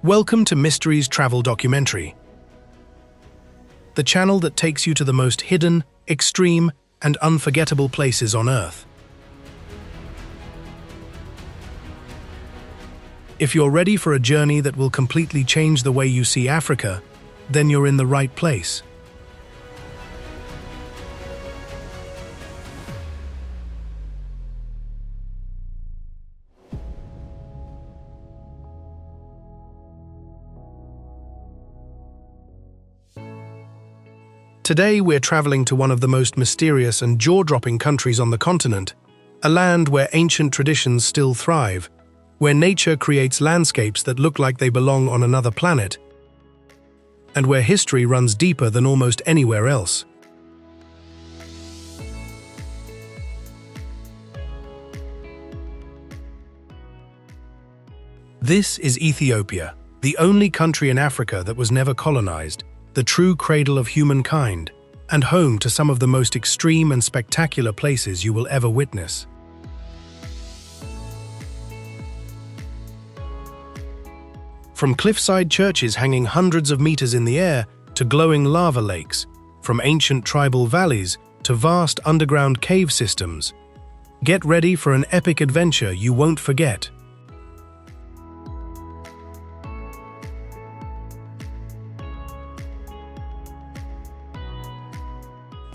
Welcome to Mysteries Travel Documentary, the channel that takes you to the most hidden, extreme, and unforgettable places on Earth. If you're ready for a journey that will completely change the way you see Africa, then you're in the right place. Today we're traveling to one of the most mysterious and jaw-dropping countries on the continent, a land where ancient traditions still thrive, where nature creates landscapes that look like they belong on another planet, and where history runs deeper than almost anywhere else. This is Ethiopia, the only country in Africa that was never colonized, the true cradle of humankind, and home to some of the most extreme and spectacular places you will ever witness. From cliffside churches hanging hundreds of meters in the air to glowing lava lakes, from ancient tribal valleys to vast underground cave systems, get ready for an epic adventure you won't forget.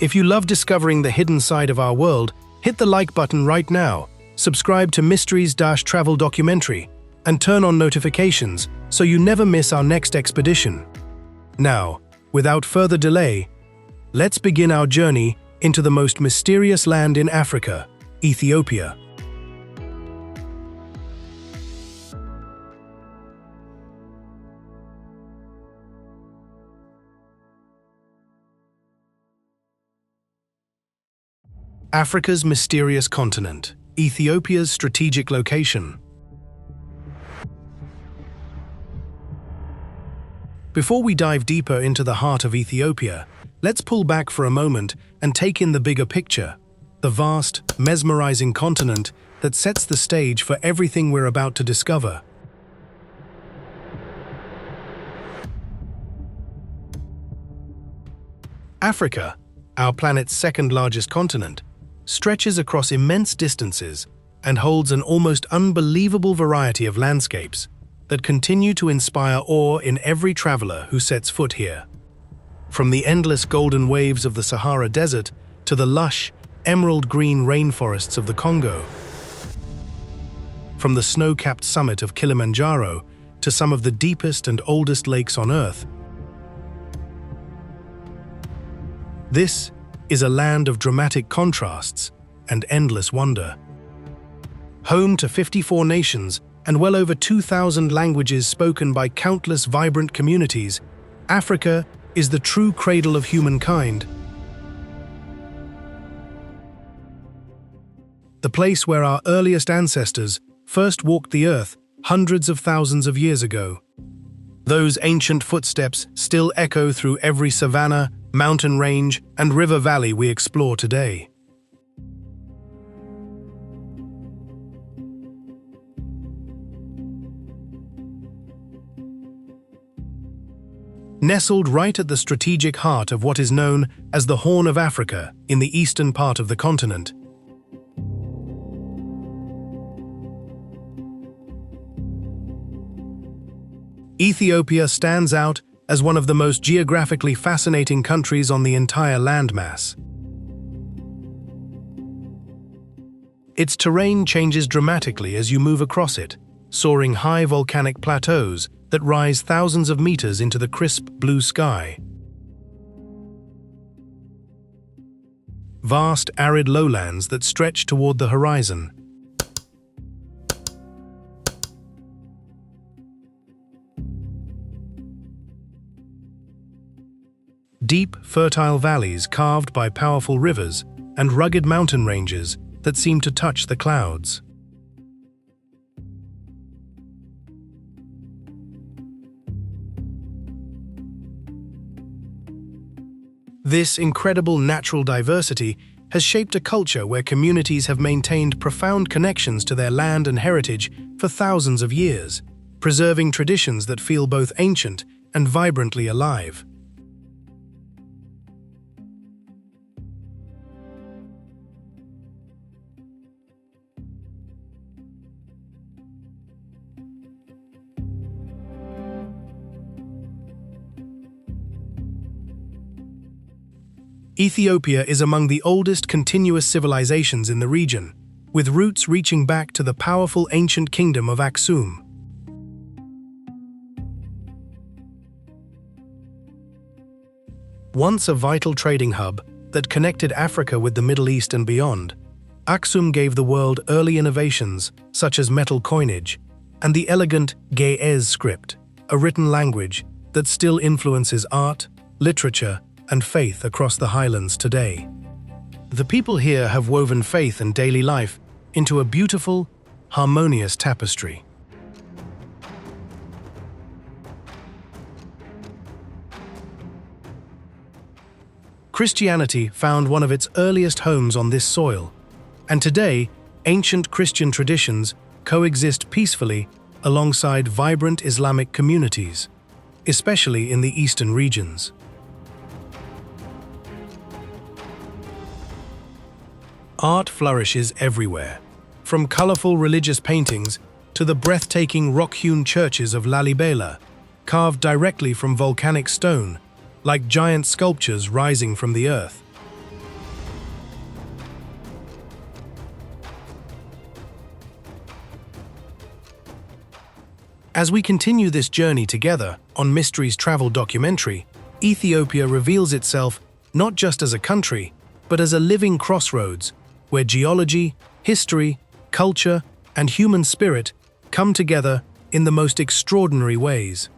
If you love discovering the hidden side of our world, hit the like button right now, subscribe to Mysteries Travel Documentary, and turn on notifications so you never miss our next expedition. Now, without further delay, let's begin our journey into the most mysterious land in Africa, Ethiopia. Africa's mysterious continent, Ethiopia's strategic location. Before we dive deeper into the heart of Ethiopia, let's pull back for a moment and take in the bigger picture, the vast, mesmerizing continent that sets the stage for everything we're about to discover. Africa, our planet's second-largest continent, stretches across immense distances and holds an almost unbelievable variety of landscapes that continue to inspire awe in every traveler who sets foot here. From the endless golden waves of the Sahara Desert to the lush, emerald-green rainforests of the Congo, from the snow-capped summit of Kilimanjaro to some of the deepest and oldest lakes on Earth, this is a land of dramatic contrasts and endless wonder. Home to 54 nations and well over 2,000 languages spoken by countless vibrant communities, Africa is the true cradle of humankind. The place where our earliest ancestors first walked the earth hundreds of thousands of years ago. Those ancient footsteps still echo through every savanna, mountain range, and river valley we explore today. Nestled right at the strategic heart of what is known as the Horn of Africa in the eastern part of the continent, Ethiopia stands out as one of the most geographically fascinating countries on the entire landmass. Its terrain changes dramatically as you move across it, soaring high volcanic plateaus that rise thousands of meters into the crisp blue sky. Vast arid lowlands that stretch toward the horizon. Deep, fertile valleys carved by powerful rivers and rugged mountain ranges that seem to touch the clouds. This incredible natural diversity has shaped a culture where communities have maintained profound connections to their land and heritage for thousands of years, preserving traditions that feel both ancient and vibrantly alive. Ethiopia is among the oldest continuous civilizations in the region, with roots reaching back to the powerful ancient kingdom of Aksum. Once a vital trading hub that connected Africa with the Middle East and beyond, Aksum gave the world early innovations such as metal coinage and the elegant Ge'ez script, a written language that still influences art, literature, and faith across the highlands today. The people here have woven faith and daily life into a beautiful, harmonious tapestry. Christianity found one of its earliest homes on this soil, and today, ancient Christian traditions coexist peacefully alongside vibrant Islamic communities, especially in the eastern regions. Art flourishes everywhere, from colorful religious paintings to the breathtaking rock-hewn churches of Lalibela, carved directly from volcanic stone, like giant sculptures rising from the earth. As we continue this journey together on Mysteries Travel documentary, Ethiopia reveals itself not just as a country, but as a living crossroads where geology, history, culture, and human spirit come together in the most extraordinary ways.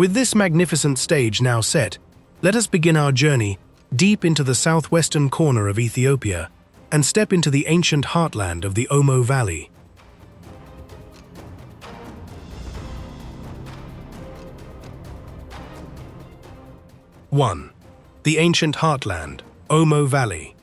With this magnificent stage now set, let us begin our journey deep into the southwestern corner of Ethiopia and step into the ancient heartland of the Omo Valley. One, the ancient heartland, Omo Valley.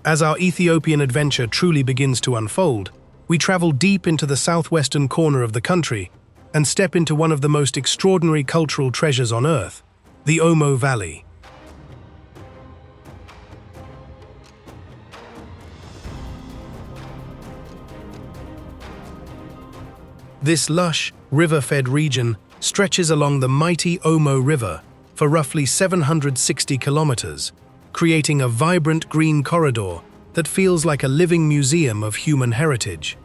As our Ethiopian adventure truly begins to unfold, we travel deep into the southwestern corner of the country and step into one of the most extraordinary cultural treasures on Earth, the Omo Valley. This lush, river-fed region stretches along the mighty Omo River for roughly 760 kilometers, creating a vibrant green corridor that feels like a living museum of human heritage.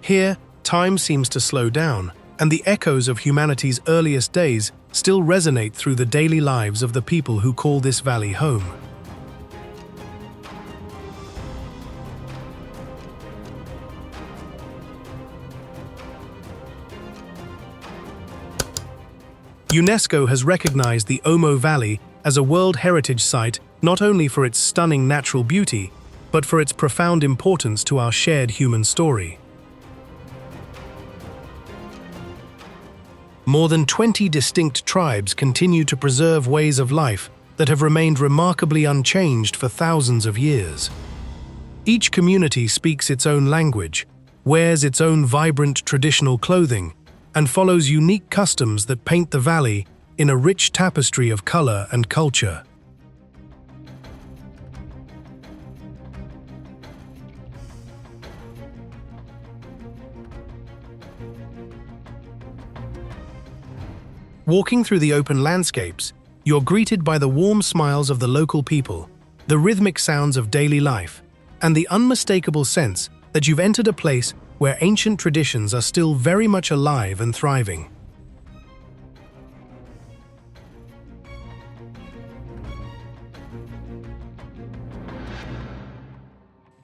Here, time seems to slow down, and the echoes of humanity's earliest days still resonate through the daily lives of the people who call this valley home. UNESCO has recognized the Omo Valley as a World Heritage Site not only for its stunning natural beauty, but for its profound importance to our shared human story. More than 20 distinct tribes continue to preserve ways of life that have remained remarkably unchanged for thousands of years. Each community speaks its own language, wears its own vibrant traditional clothing, and follows unique customs that paint the valley in a rich tapestry of color and culture. Walking through the open landscapes, you're greeted by the warm smiles of the local people, the rhythmic sounds of daily life, and the unmistakable sense that you've entered a place where ancient traditions are still very much alive and thriving.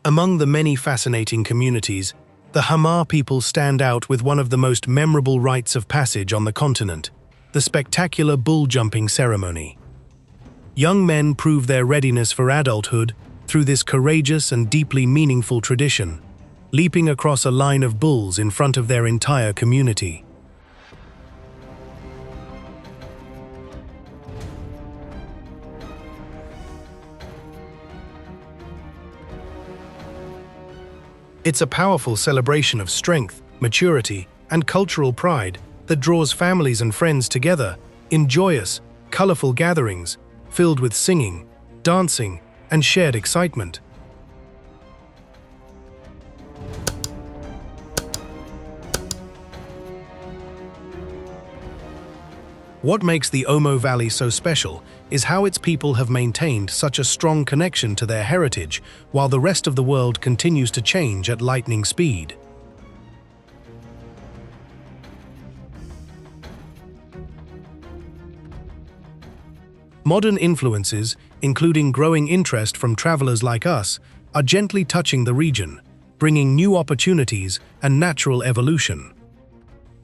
Among the many fascinating communities, the Hamar people stand out with one of the most memorable rites of passage on the continent, the spectacular bull jumping ceremony. Young men prove their readiness for adulthood through this courageous and deeply meaningful tradition, leaping across a line of bulls in front of their entire community. It's a powerful celebration of strength, maturity, and cultural pride that draws families and friends together in joyous, colorful gatherings filled with singing, dancing, and shared excitement. What makes the Omo Valley so special is how its people have maintained such a strong connection to their heritage while the rest of the world continues to change at lightning speed. Modern influences, including growing interest from travelers like us, are gently touching the region, bringing new opportunities and natural evolution.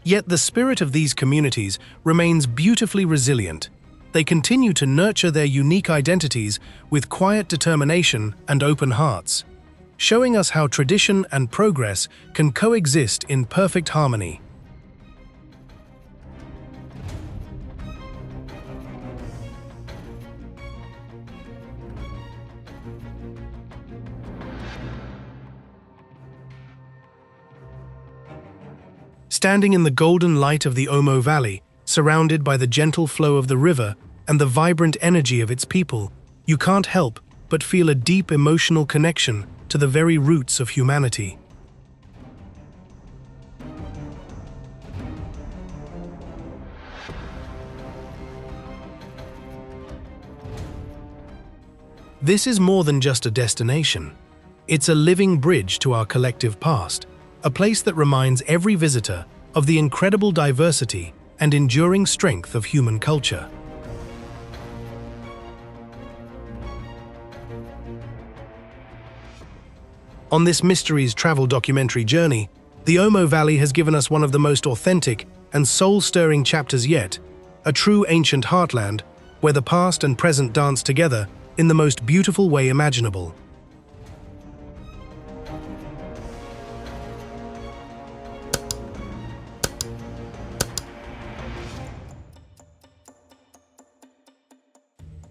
Yet the spirit of these communities remains beautifully resilient. They continue to nurture their unique identities with quiet determination and open hearts, showing us how tradition and progress can coexist in perfect harmony. Standing in the golden light of the Omo Valley, surrounded by the gentle flow of the river and the vibrant energy of its people, you can't help but feel a deep emotional connection to the very roots of humanity. This is more than just a destination. It's a living bridge to our collective past, a place that reminds every visitor of the incredible diversity and enduring strength of human culture. On this Mysteries travel documentary journey, the Omo Valley has given us one of the most authentic and soul-stirring chapters yet, a true ancient heartland where the past and present dance together in the most beautiful way imaginable.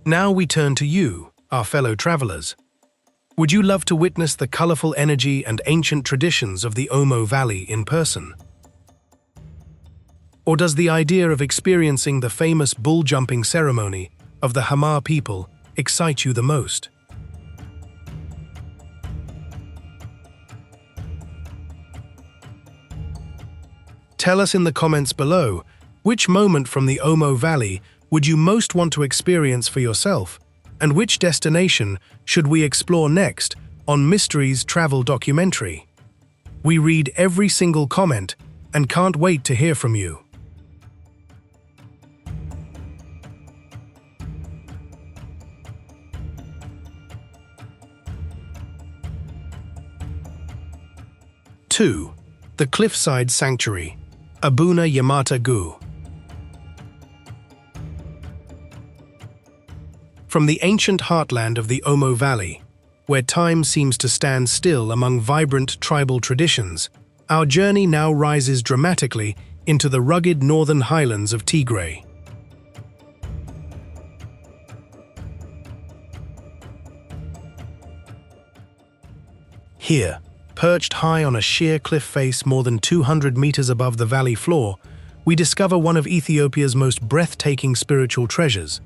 Now we turn to you, our fellow travelers. Would you love to witness the colorful energy and ancient traditions of the Omo Valley in person? Or does the idea of experiencing the famous bull-jumping ceremony of the Hamar people excite you the most? Tell us in the comments below, which moment from the Omo Valley would you most want to experience for yourself, and which destination should we explore next on Mysteries Travel Documentary? We read every single comment and can't wait to hear from you. Two, the Cliffside Sanctuary, Abuna Yamata Gu. From the ancient heartland of the Omo Valley, where time seems to stand still among vibrant tribal traditions, our journey now rises dramatically into the rugged northern highlands of Tigray. Here, perched high on a sheer cliff face more than 200 meters above the valley floor, we discover one of Ethiopia's most breathtaking spiritual treasures,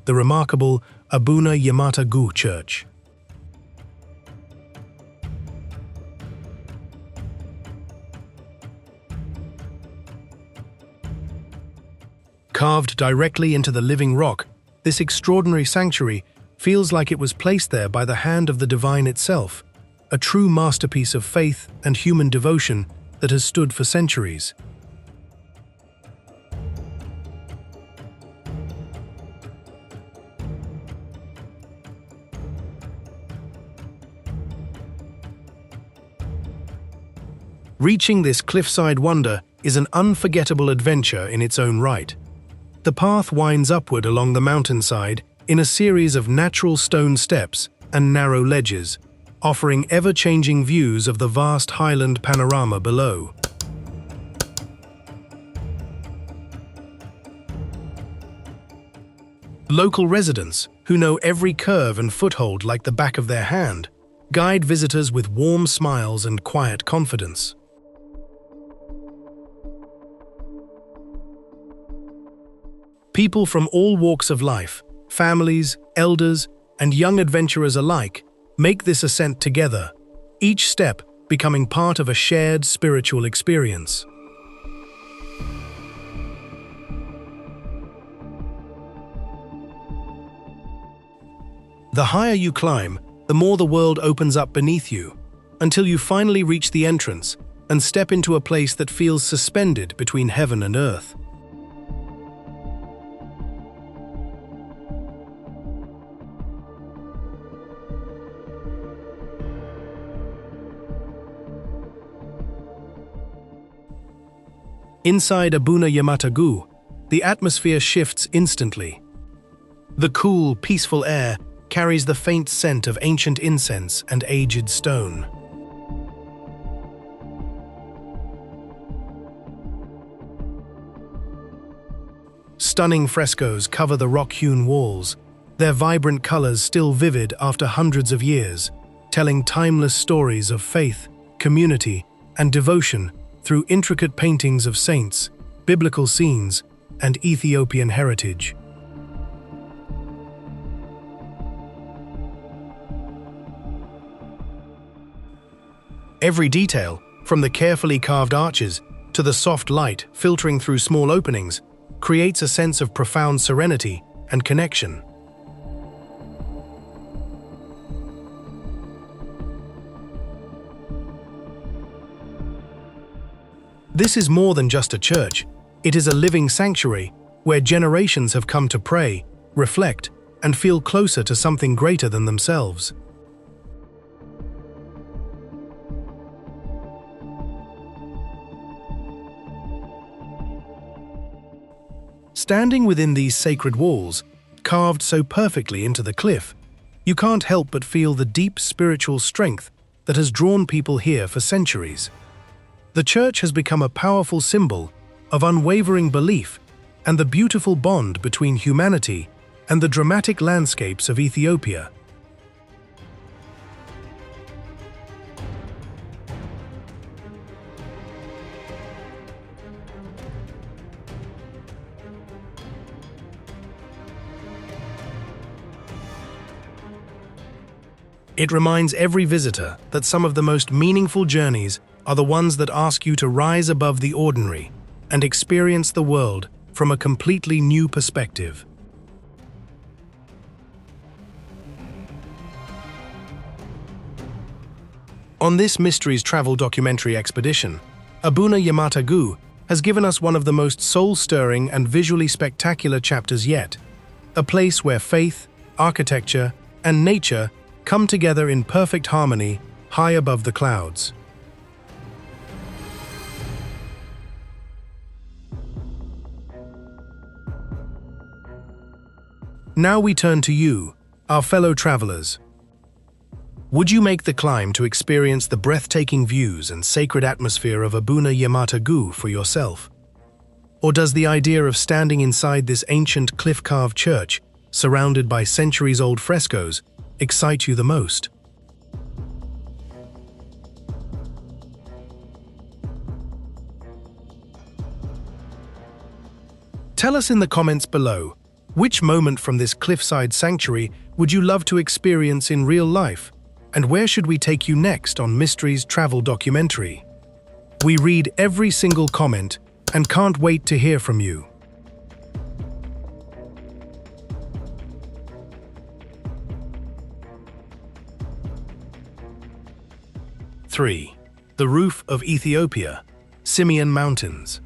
the remarkable Abuna Yamata Gu Church. Carved directly into the living rock, this extraordinary sanctuary feels like it was placed there by the hand of the divine itself, a true masterpiece of faith and human devotion that has stood for centuries. Reaching this cliffside wonder is an unforgettable adventure in its own right. The path winds upward along the mountainside in a series of natural stone steps and narrow ledges, offering ever-changing views of the vast highland panorama below. Local residents, who know every curve and foothold like the back of their hand, guide visitors with warm smiles and quiet confidence. People from all walks of life, families, elders, and young adventurers alike, make this ascent together, each step becoming part of a shared spiritual experience. The higher you climb, the more the world opens up beneath you, until you finally reach the entrance and step into a place that feels suspended between heaven and earth. Inside Abuna Yamatagu, the atmosphere shifts instantly. The cool, peaceful air carries the faint scent of ancient incense and aged stone. Stunning frescoes cover the rock-hewn walls, their vibrant colors still vivid after hundreds of years, telling timeless stories of faith, community, and devotion through intricate paintings of saints, biblical scenes, and Ethiopian heritage. Every detail, from the carefully carved arches to the soft light filtering through small openings, creates a sense of profound serenity and connection. This is more than just a church. It is a living sanctuary where generations have come to pray, reflect, and feel closer to something greater than themselves. Standing within these sacred walls, carved so perfectly into the cliff, you can't help but feel the deep spiritual strength that has drawn people here for centuries. The church has become a powerful symbol of unwavering belief and the beautiful bond between humanity and the dramatic landscapes of Ethiopia. It reminds every visitor that some of the most meaningful journeys are the ones that ask you to rise above the ordinary and experience the world from a completely new perspective. On this Mysteries Travel documentary expedition, Abuna Yamatagu has given us one of the most soul-stirring and visually spectacular chapters yet, a place where faith, architecture, and nature come together in perfect harmony high above the clouds. Now we turn to you, our fellow travelers. Would you make the climb to experience the breathtaking views and sacred atmosphere of Abuna Yamatagu for yourself? Or does the idea of standing inside this ancient cliff-carved church, surrounded by centuries-old frescoes, excite you the most? Tell us in the comments below, which moment from this cliffside sanctuary would you love to experience in real life? And where should we take you next on Mysteries Travel documentary? We read every single comment and can't wait to hear from you. Three, the roof of Ethiopia, Simien Mountains.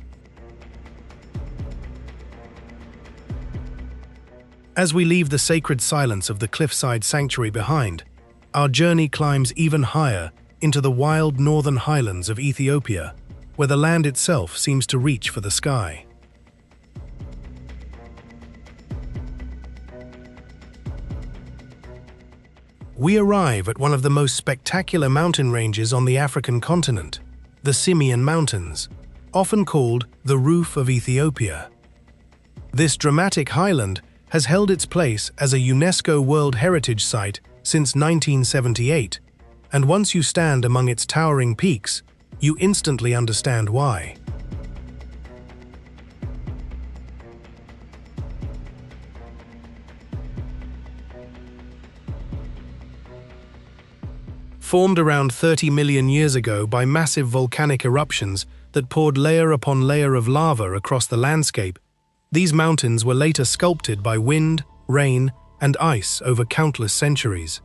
As we leave the sacred silence of the cliffside sanctuary behind, our journey climbs even higher into the wild northern highlands of Ethiopia, where the land itself seems to reach for the sky. We arrive at one of the most spectacular mountain ranges on the African continent, the Simien Mountains, often called the Roof of Ethiopia. This dramatic highland has held its place as a UNESCO World Heritage Site since 1978, and once you stand among its towering peaks, you instantly understand why. Formed around 30 million years ago by massive volcanic eruptions that poured layer upon layer of lava across the landscape, these mountains were later sculpted by wind, rain, and ice over countless centuries.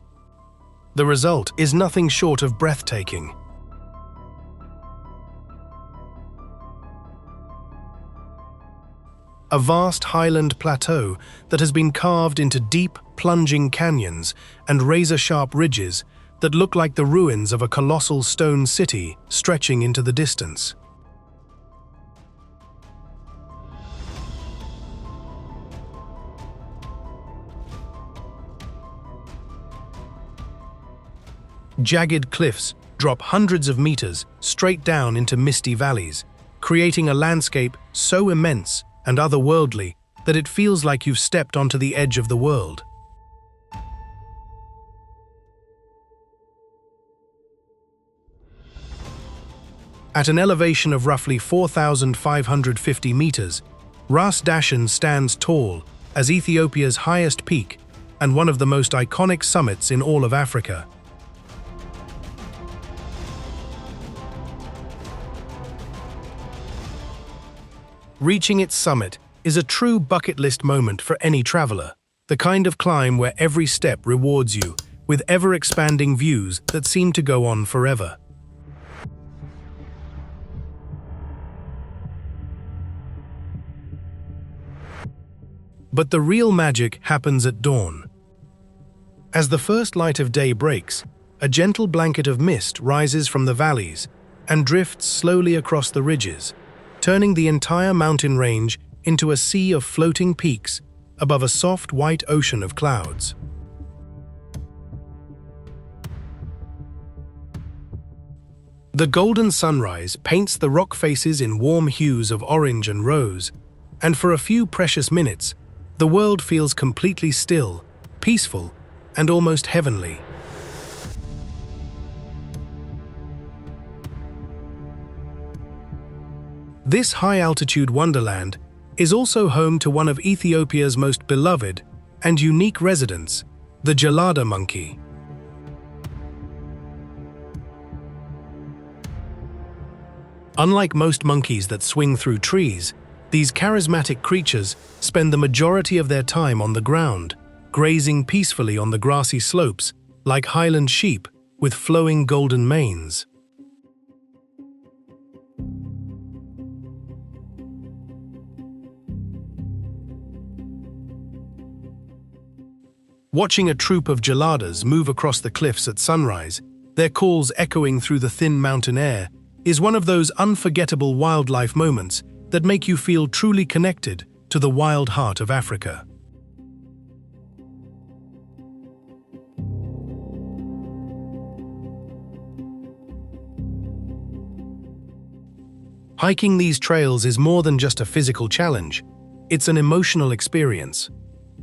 The result is nothing short of breathtaking. A vast highland plateau that has been carved into deep, plunging canyons and razor-sharp ridges that look like the ruins of a colossal stone city stretching into the distance. Jagged cliffs drop hundreds of meters straight down into misty valleys, creating a landscape so immense and otherworldly that it feels like you've stepped onto the edge of the world. At an elevation of roughly 4,550 meters, Ras Dashen stands tall as Ethiopia's highest peak and one of the most iconic summits in all of Africa. Reaching its summit is a true bucket list moment for any traveler, the kind of climb where every step rewards you with ever-expanding views that seem to go on forever. But the real magic happens at dawn. As the first light of day breaks, a gentle blanket of mist rises from the valleys and drifts slowly across the ridges, turning the entire mountain range into a sea of floating peaks above a soft white ocean of clouds. The golden sunrise paints the rock faces in warm hues of orange and rose, and for a few precious minutes, the world feels completely still, peaceful, and almost heavenly. This high-altitude wonderland is also home to one of Ethiopia's most beloved and unique residents, the gelada monkey. Unlike most monkeys that swing through trees, these charismatic creatures spend the majority of their time on the ground, grazing peacefully on the grassy slopes like highland sheep with flowing golden manes. Watching a troop of geladas move across the cliffs at sunrise, their calls echoing through the thin mountain air, is one of those unforgettable wildlife moments that make you feel truly connected to the wild heart of Africa. Hiking these trails is more than just a physical challenge. It's an emotional experience.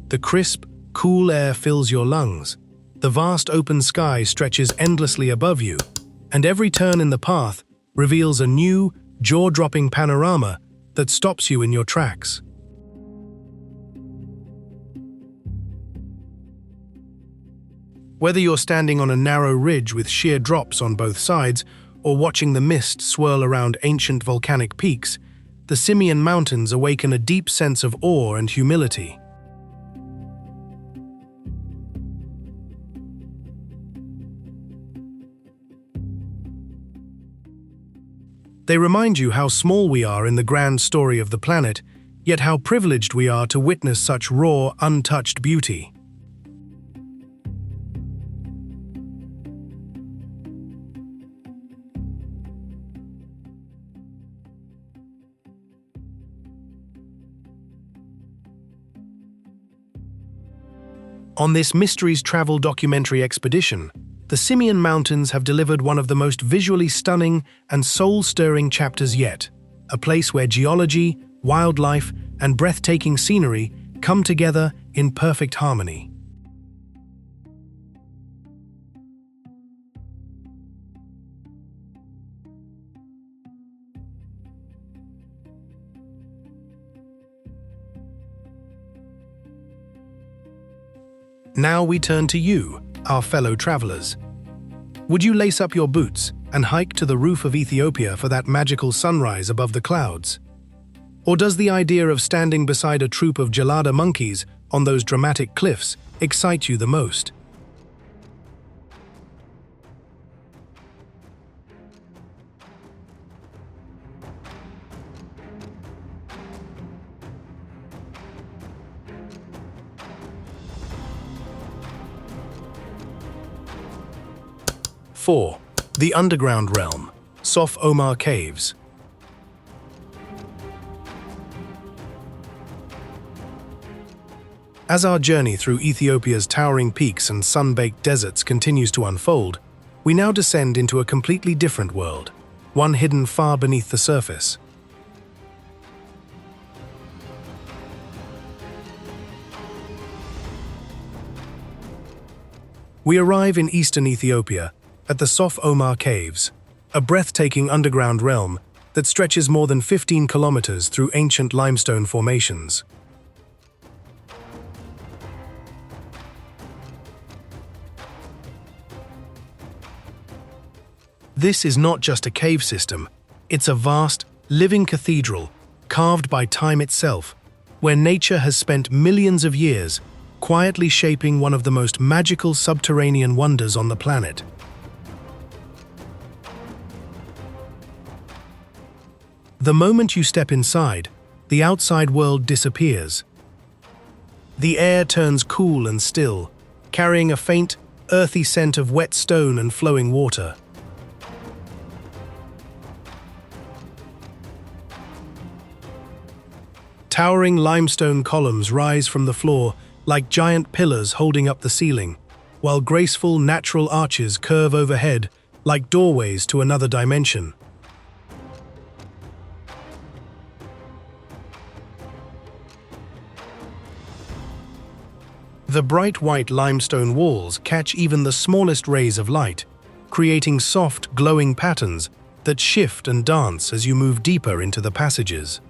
The crisp, cool air fills your lungs, the vast open sky stretches endlessly above you, and every turn in the path reveals a new, jaw-dropping panorama that stops you in your tracks. Whether you're standing on a narrow ridge with sheer drops on both sides, or watching the mist swirl around ancient volcanic peaks, the Simien Mountains awaken a deep sense of awe and humility. They remind you how small we are in the grand story of the planet, yet how privileged we are to witness such raw, untouched beauty. On this Mysteries Travel documentary expedition, the Simien Mountains have delivered one of the most visually stunning and soul-stirring chapters yet, a place where geology, wildlife, and breathtaking scenery come together in perfect harmony. Now we turn to you, our fellow travelers. Would you lace up your boots and hike to the roof of Ethiopia for that magical sunrise above the clouds? Or does the idea of standing beside a troop of gelada monkeys on those dramatic cliffs excite you the most? Four, the underground realm, Sof Omar Caves. As our journey through Ethiopia's towering peaks and sun-baked deserts continues to unfold, we now descend into a completely different world, one hidden far beneath the surface. We arrive in eastern Ethiopia, at the Sof Omar Caves, a breathtaking underground realm that stretches more than 15 kilometers through ancient limestone formations. This is not just a cave system, it's a vast, living cathedral carved by time itself, where nature has spent millions of years quietly shaping one of the most magical subterranean wonders on the planet. The moment you step inside, the outside world disappears. The air turns cool and still, carrying a faint, earthy scent of wet stone and flowing water. Towering limestone columns rise from the floor like giant pillars holding up the ceiling, while graceful natural arches curve overhead like doorways to another dimension. The bright white limestone walls catch even the smallest rays of light, creating soft, glowing patterns that shift and dance as you move deeper into the passages.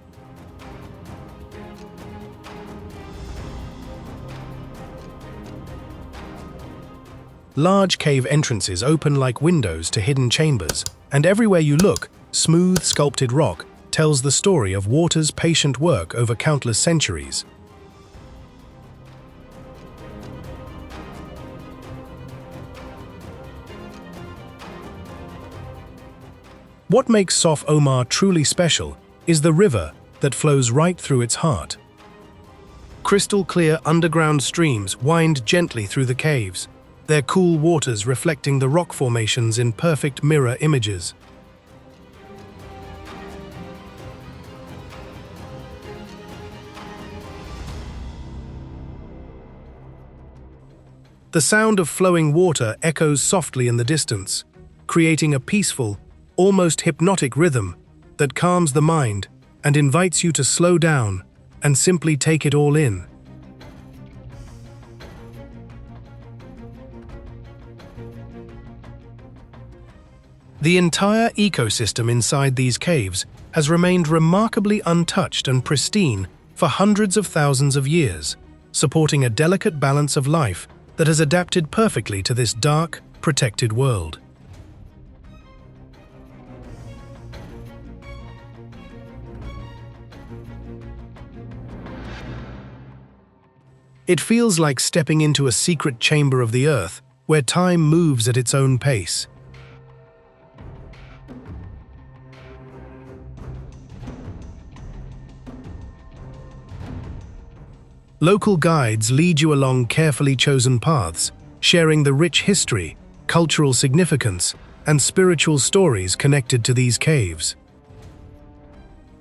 Large cave entrances open like windows to hidden chambers, and everywhere you look, smooth, sculpted rock tells the story of water's patient work over countless centuries. What makes Sof Omar truly special is the river that flows right through its heart. Crystal clear underground streams wind gently through the caves, their cool waters reflecting the rock formations in perfect mirror images. The sound of flowing water echoes softly in the distance, creating a peaceful, almost hypnotic rhythm that calms the mind and invites you to slow down and simply take it all in. The entire ecosystem inside these caves has remained remarkably untouched and pristine for hundreds of thousands of years, supporting a delicate balance of life that has adapted perfectly to this dark, protected world. It feels like stepping into a secret chamber of the earth, where time moves at its own pace. Local guides lead you along carefully chosen paths, sharing the rich history, cultural significance, and spiritual stories connected to these caves.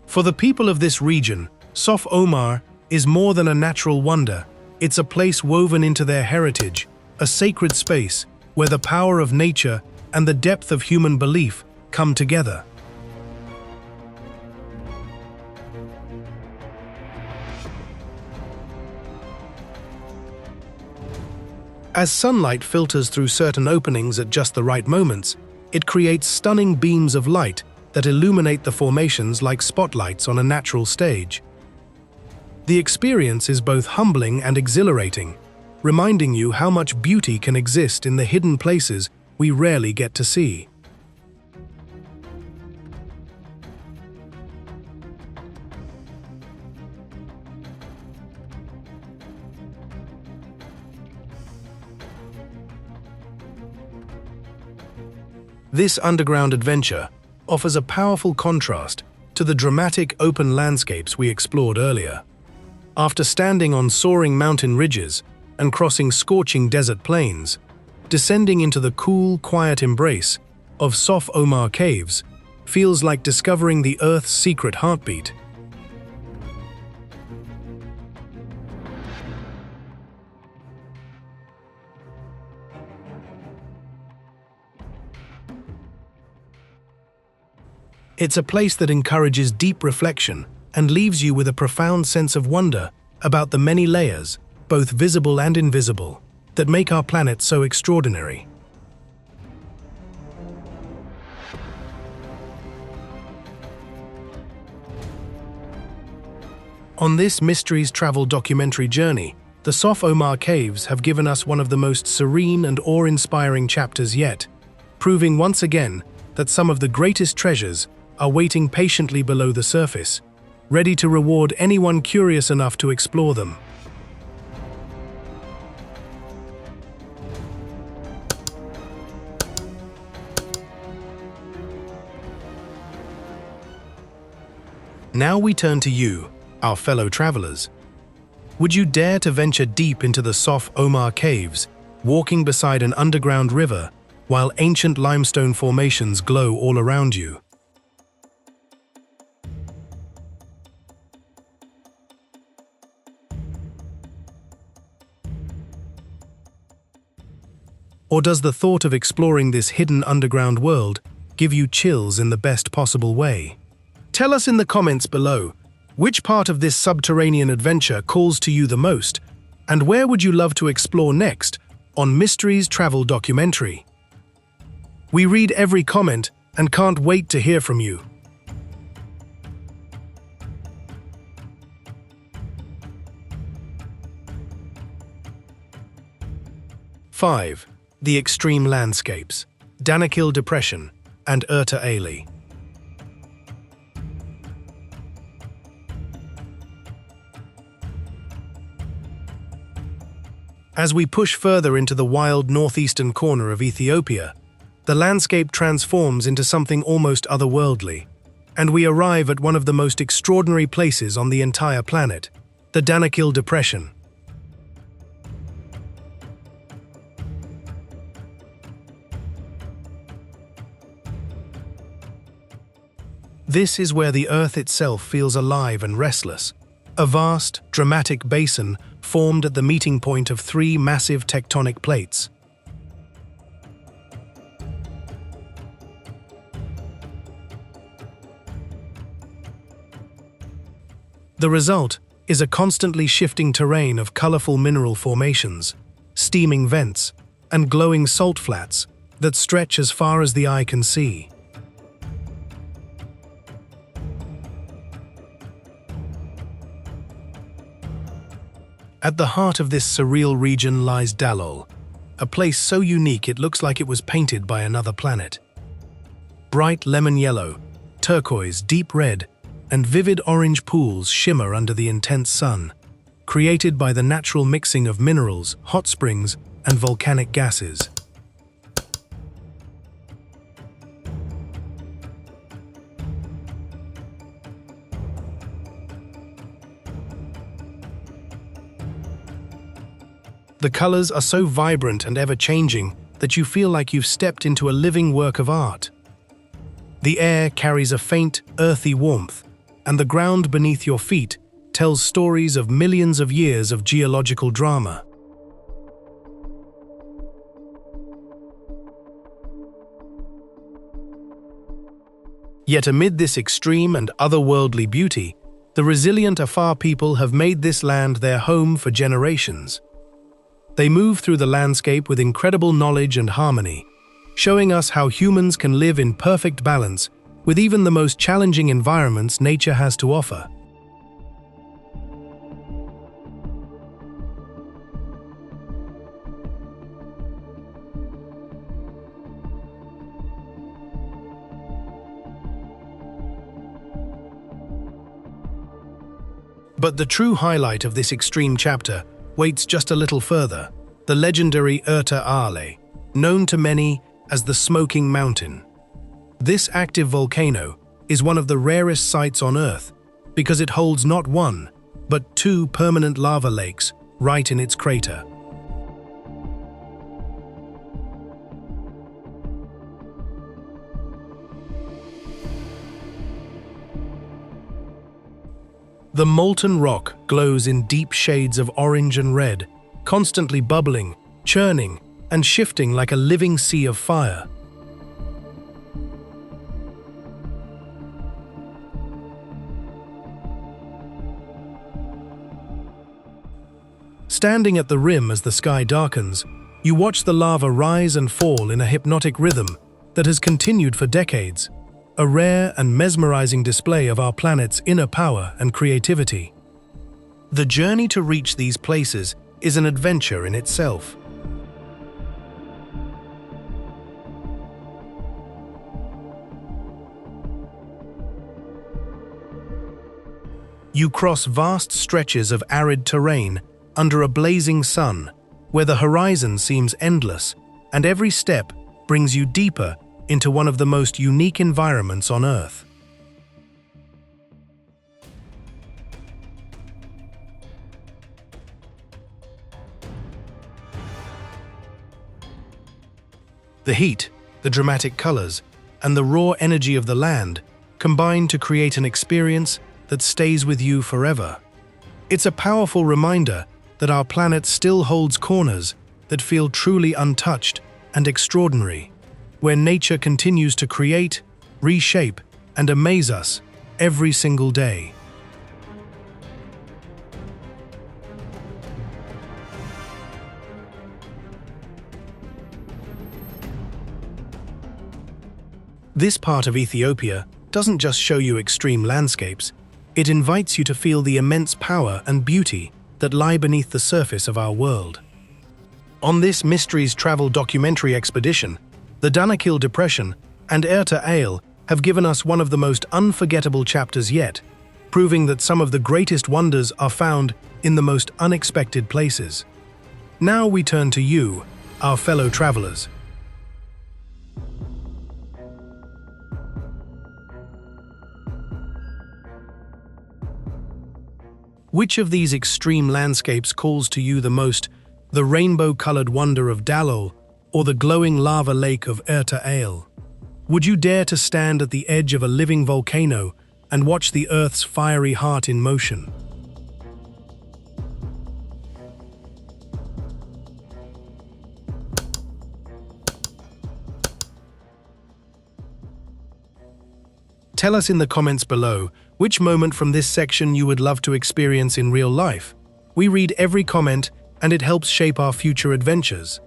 For the people of this region, Sof Omar is more than a natural wonder. It's a place woven into their heritage, a sacred space where the power of nature and the depth of human belief come together. As sunlight filters through certain openings at just the right moments, it creates stunning beams of light that illuminate the formations like spotlights on a natural stage. The experience is both humbling and exhilarating, reminding you how much beauty can exist in the hidden places we rarely get to see. This underground adventure offers a powerful contrast to the dramatic open landscapes we explored earlier. After standing on soaring mountain ridges and crossing scorching desert plains, descending into the cool, quiet embrace of Sof Omar Caves feels like discovering the Earth's secret heartbeat. It's a place that encourages deep reflection and leaves you with a profound sense of wonder about the many layers, both visible and invisible, that make our planet so extraordinary. On this Mysteries Travel documentary journey, the Sof Omar Caves have given us one of the most serene and awe-inspiring chapters yet, proving once again that some of the greatest treasures are waiting patiently below the surface, ready to reward anyone curious enough to explore them. Now we turn to you, our fellow travelers. Would you dare to venture deep into the Sof Omar Caves, walking beside an underground river while ancient limestone formations glow all around you? Or does the thought of exploring this hidden underground world give you chills in the best possible way? Tell us in the comments below, which part of this subterranean adventure calls to you the most, and where would you love to explore next on Mysteries Travel Documentary? We read every comment and can't wait to hear from you. Five. The extreme landscapes, Danakil Depression and Erta Ali. As we push further into the wild northeastern corner of Ethiopia, the landscape transforms into something almost otherworldly, and we arrive at one of the most extraordinary places on the entire planet, the Danakil Depression. This is where the Earth itself feels alive and restless, a vast, dramatic basin formed at the meeting point of three massive tectonic plates. The result is a constantly shifting terrain of colorful mineral formations, steaming vents, and glowing salt flats that stretch as far as the eye can see. At the heart of this surreal region lies Dalol, a place so unique it looks like it was painted by another planet. Bright lemon yellow, turquoise, deep red, and vivid orange pools shimmer under the intense sun, created by the natural mixing of minerals, hot springs, and volcanic gases. The colors are so vibrant and ever-changing that you feel like you've stepped into a living work of art. The air carries a faint, earthy warmth, and the ground beneath your feet tells stories of millions of years of geological drama. Yet amid this extreme and otherworldly beauty, the resilient Afar people have made this land their home for generations. They move through the landscape with incredible knowledge and harmony, showing us how humans can live in perfect balance with even the most challenging environments nature has to offer. But the true highlight of this extreme chapter waits just a little further, the legendary Erta Ale, known to many as the Smoking Mountain. This active volcano is one of the rarest sites on Earth because it holds not one, but two permanent lava lakes right in its crater. The molten rock glows in deep shades of orange and red, constantly bubbling, churning, and shifting like a living sea of fire. Standing at the rim as the sky darkens, you watch the lava rise and fall in a hypnotic rhythm that has continued for decades, a rare and mesmerizing display of our planet's inner power and creativity. The journey to reach these places is an adventure in itself. You cross vast stretches of arid terrain under a blazing sun, where the horizon seems endless, and every step brings you deeper into one of the most unique environments on Earth. The heat, the dramatic colors, and the raw energy of the land combine to create an experience that stays with you forever. It's a powerful reminder that our planet still holds corners that feel truly untouched and extraordinary, where nature continues to create, reshape, and amaze us every single day. This part of Ethiopia doesn't just show you extreme landscapes, it invites you to feel the immense power and beauty that lie beneath the surface of our world. On this Mysteries Travel documentary expedition, the Danakil Depression and Erta Ale have given us one of the most unforgettable chapters yet, proving that some of the greatest wonders are found in the most unexpected places. Now we turn to you, our fellow travelers. Which of these extreme landscapes calls to you the most, the rainbow-colored wonder of Dalol or the glowing lava lake of Erta Ale? Would you dare to stand at the edge of a living volcano and watch the Earth's fiery heart in motion? Tell us in the comments below which moment from this section you would love to experience in real life. We read every comment and it helps shape our future adventures.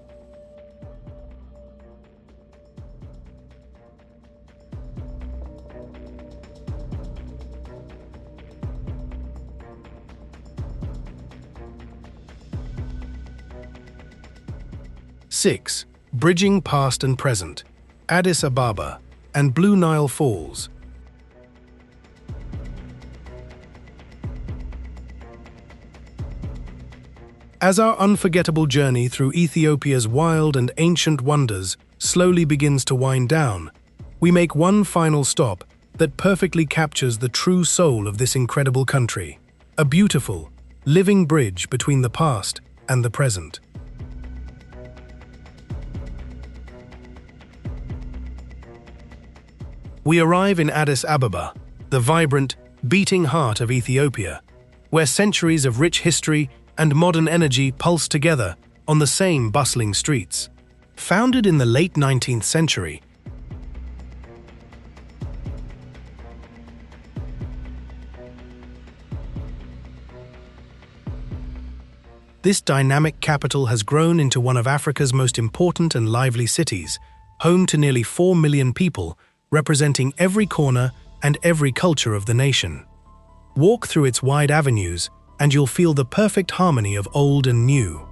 Six, bridging past and present, Addis Ababa and Blue Nile Falls. As our unforgettable journey through Ethiopia's wild and ancient wonders slowly begins to wind down, we make one final stop that perfectly captures the true soul of this incredible country, a beautiful, living bridge between the past and the present. We arrive in Addis Ababa, the vibrant, beating heart of Ethiopia, where centuries of rich history and modern energy pulse together on the same bustling streets. Founded in the late 19th century, this dynamic capital has grown into one of Africa's most important and lively cities, home to nearly 4 million people, representing every corner and every culture of the nation. Walk through its wide avenues, and you'll feel the perfect harmony of old and new.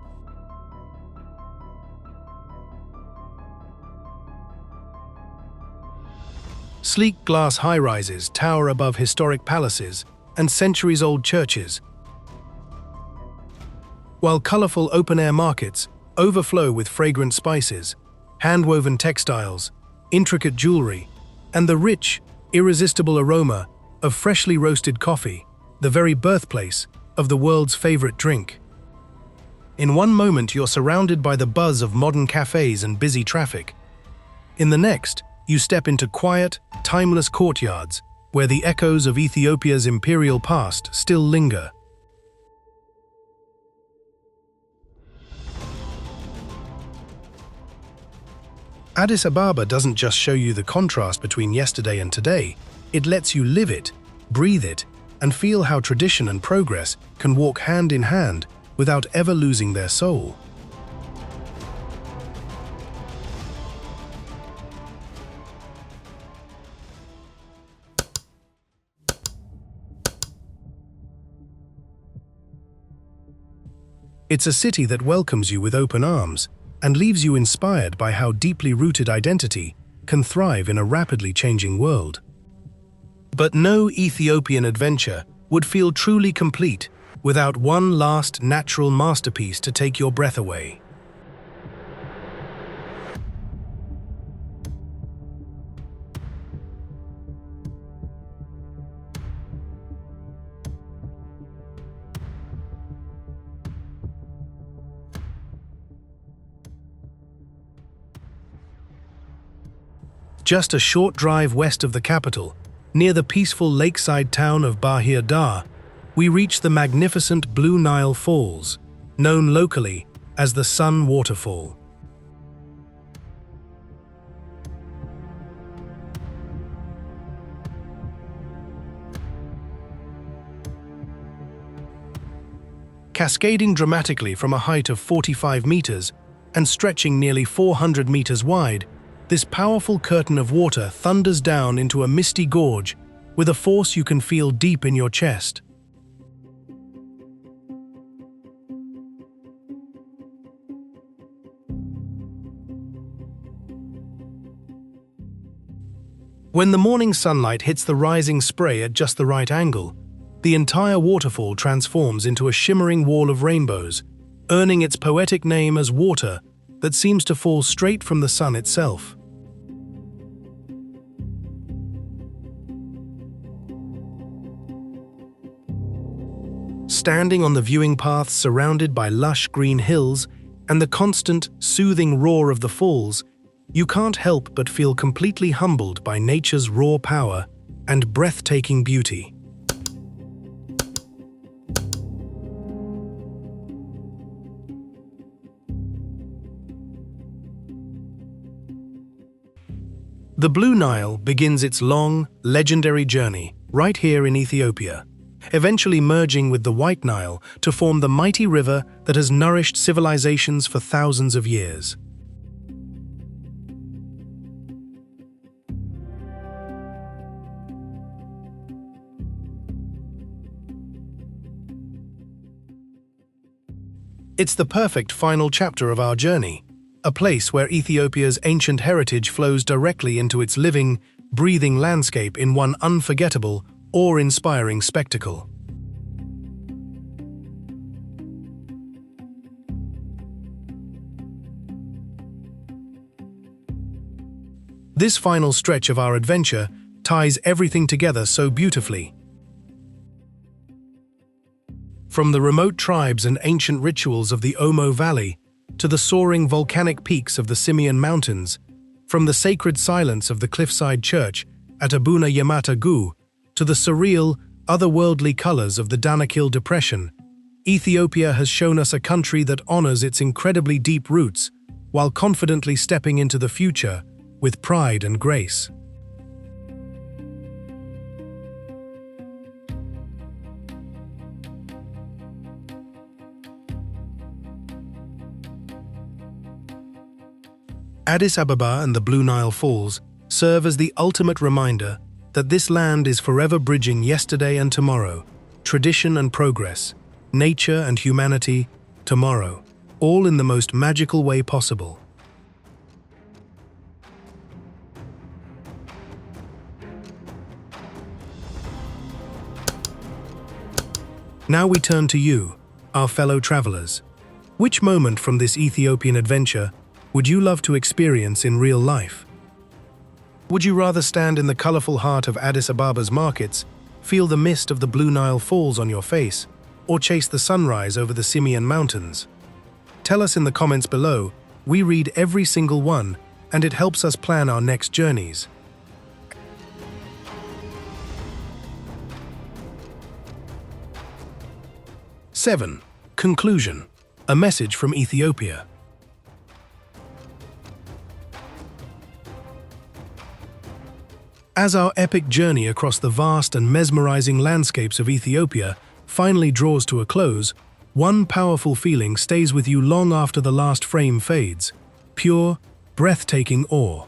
Sleek glass high-rises tower above historic palaces and centuries-old churches, while colorful open-air markets overflow with fragrant spices, hand-woven textiles, intricate jewelry, and the rich, irresistible aroma of freshly roasted coffee, the very birthplace of the world's favorite drink. In one moment, you're surrounded by the buzz of modern cafes and busy traffic. In the next, you step into quiet, timeless courtyards where the echoes of Ethiopia's imperial past still linger. Addis Ababa doesn't just show you the contrast between yesterday and today, it lets you live it, breathe it, and feel how tradition and progress can walk hand in hand without ever losing their soul. It's a city that welcomes you with open arms and leaves you inspired by how deeply rooted identity can thrive in a rapidly changing world. But no Ethiopian adventure would feel truly complete without one last natural masterpiece to take your breath away. Just a short drive west of the capital, near the peaceful lakeside town of Bahir Dar, we reach the magnificent Blue Nile Falls, known locally as the Sun Waterfall. Cascading dramatically from a height of 45 meters and stretching nearly 400 meters wide, this powerful curtain of water thunders down into a misty gorge with a force you can feel deep in your chest. When the morning sunlight hits the rising spray at just the right angle, the entire waterfall transforms into a shimmering wall of rainbows, earning its poetic name as water that seems to fall straight from the sun itself. Standing on the viewing path surrounded by lush green hills and the constant, soothing roar of the falls, you can't help but feel completely humbled by nature's raw power and breathtaking beauty. The Blue Nile begins its long, legendary journey right here in Ethiopia, eventually merging with the White Nile to form the mighty river that has nourished civilizations for thousands of years. It's the perfect final chapter of our journey, a place where Ethiopia's ancient heritage flows directly into its living, breathing landscape in one unforgettable, awe-inspiring spectacle. This final stretch of our adventure ties everything together so beautifully. From the remote tribes and ancient rituals of the Omo Valley to the soaring volcanic peaks of the Simeon Mountains, from the sacred silence of the cliffside church at Abuna Yamata Gu to the surreal, otherworldly colors of the Danakil Depression, Ethiopia has shown us a country that honors its incredibly deep roots while confidently stepping into the future with pride and grace. Addis Ababa and the Blue Nile Falls serve as the ultimate reminder that this land is forever bridging yesterday and tomorrow, tradition and progress, nature and humanity, tomorrow, all in the most magical way possible. Now we turn to you, our fellow travelers. Which moment from this Ethiopian adventure would you love to experience in real life? Would you rather stand in the colorful heart of Addis Ababa's markets, feel the mist of the Blue Nile Falls on your face, or chase the sunrise over the Simeon Mountains? Tell us in the comments below. We read every single one, and it helps us plan our next journeys. Seven. Conclusion. A message from Ethiopia. As our epic journey across the vast and mesmerizing landscapes of Ethiopia finally draws to a close, one powerful feeling stays with you long after the last frame fades: pure, breathtaking awe.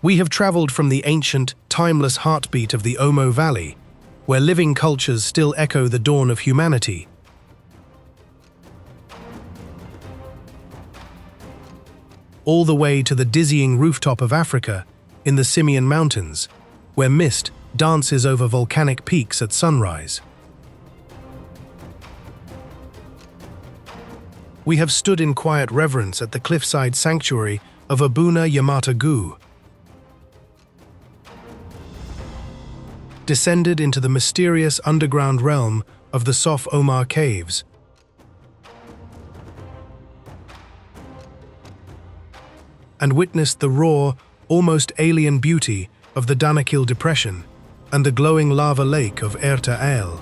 We have traveled from the ancient, timeless heartbeat of the Omo Valley, where living cultures still echo the dawn of humanity, all the way to the dizzying rooftop of Africa in the Simeon Mountains, where mist dances over volcanic peaks at sunrise. We have stood in quiet reverence at the cliffside sanctuary of Abuna Yamata Gu, descended into the mysterious underground realm of the Sof Omar Caves, and witnessed the raw, almost alien beauty of the Danakil Depression and the glowing lava lake of Erta El.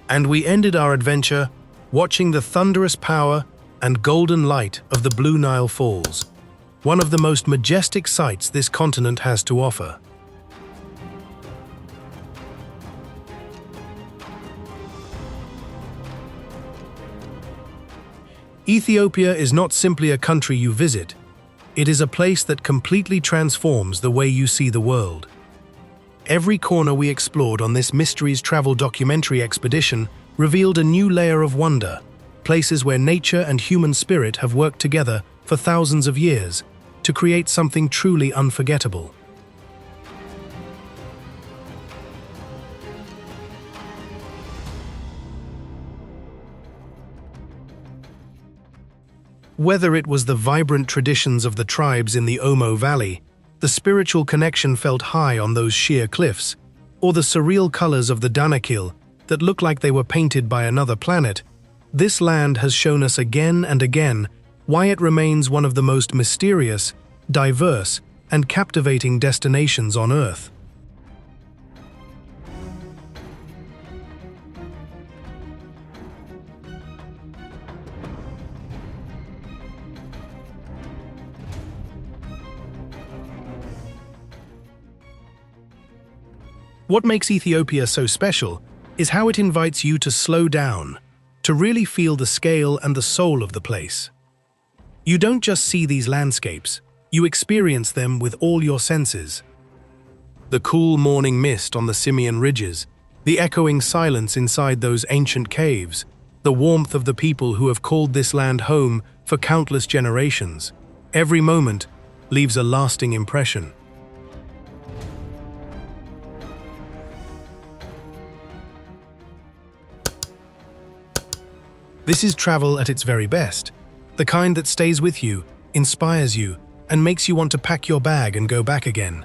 And we ended our adventure watching the thunderous power and golden light of the Blue Nile Falls, one of the most majestic sights this continent has to offer. Ethiopia is not simply a country you visit, it is a place that completely transforms the way you see the world. Every corner we explored on this Mysteries Travel documentary expedition revealed a new layer of wonder, places where nature and human spirit have worked together for thousands of years to create something truly unforgettable. Whether it was the vibrant traditions of the tribes in the Omo Valley, the spiritual connection felt high on those sheer cliffs, or the surreal colors of the Danakil that looked like they were painted by another planet, this land has shown us again and again why it remains one of the most mysterious, diverse, and captivating destinations on Earth. What makes Ethiopia so special is how it invites you to slow down, to really feel the scale and the soul of the place. You don't just see these landscapes, you experience them with all your senses. The cool morning mist on the Simeon ridges, the echoing silence inside those ancient caves, the warmth of the people who have called this land home for countless generations. Every moment leaves a lasting impression. This is travel at its very best, the kind that stays with you, inspires you, and makes you want to pack your bag and go back again.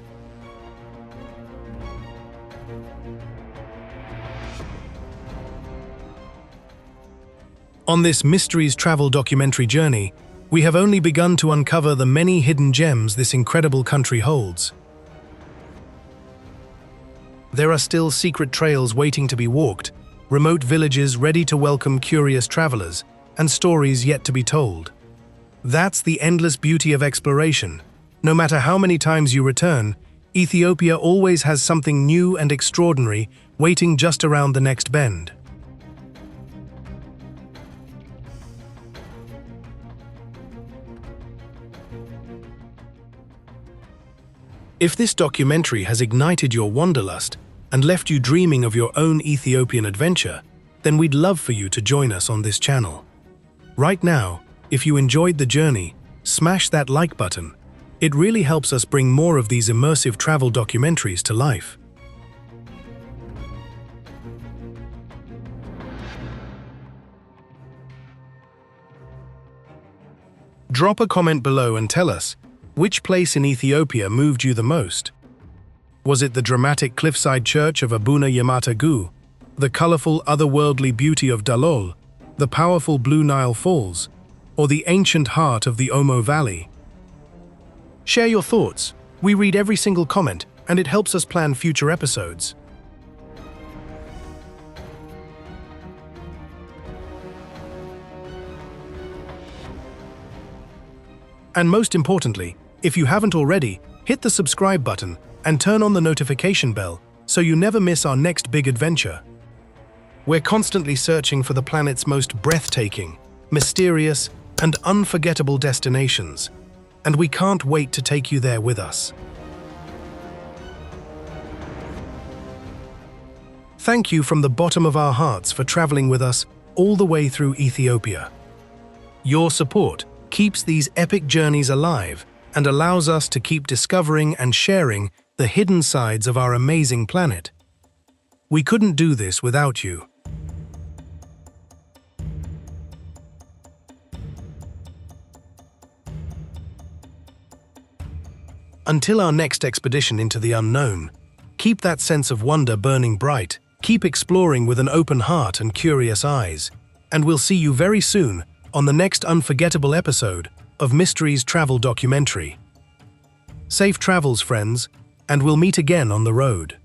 On this Mysteries Travel documentary journey, we have only begun to uncover the many hidden gems this incredible country holds. There are still secret trails waiting to be walked, remote villages ready to welcome curious travelers, and stories yet to be told. That's the endless beauty of exploration. No matter how many times you return, Ethiopia always has something new and extraordinary waiting just around the next bend. If this documentary has ignited your wanderlust and left you dreaming of your own Ethiopian adventure, then we'd love for you to join us on this channel. Right now, if you enjoyed the journey, smash that like button. It really helps us bring more of these immersive travel documentaries to life. Drop a comment below and tell us, which place in Ethiopia moved you the most? Was it the dramatic cliffside church of Abuna Yamata Gu, the colorful otherworldly beauty of Dalol, the powerful Blue Nile Falls, or the ancient heart of the Omo Valley? Share your thoughts. We read every single comment, and it helps us plan future episodes. And most importantly, if you haven't already, hit the subscribe button and turn on the notification bell so you never miss our next big adventure. We're constantly searching for the planet's most breathtaking, mysterious, and unforgettable destinations, and we can't wait to take you there with us. Thank you from the bottom of our hearts for traveling with us all the way through Ethiopia. Your support keeps these epic journeys alive and allows us to keep discovering and sharing the hidden sides of our amazing planet. We couldn't do this without you. Until our next expedition into the unknown, keep that sense of wonder burning bright, keep exploring with an open heart and curious eyes, and we'll see you very soon on the next unforgettable episode of Mysteries Travel Documentary. Safe travels, friends, and we'll meet again on the road.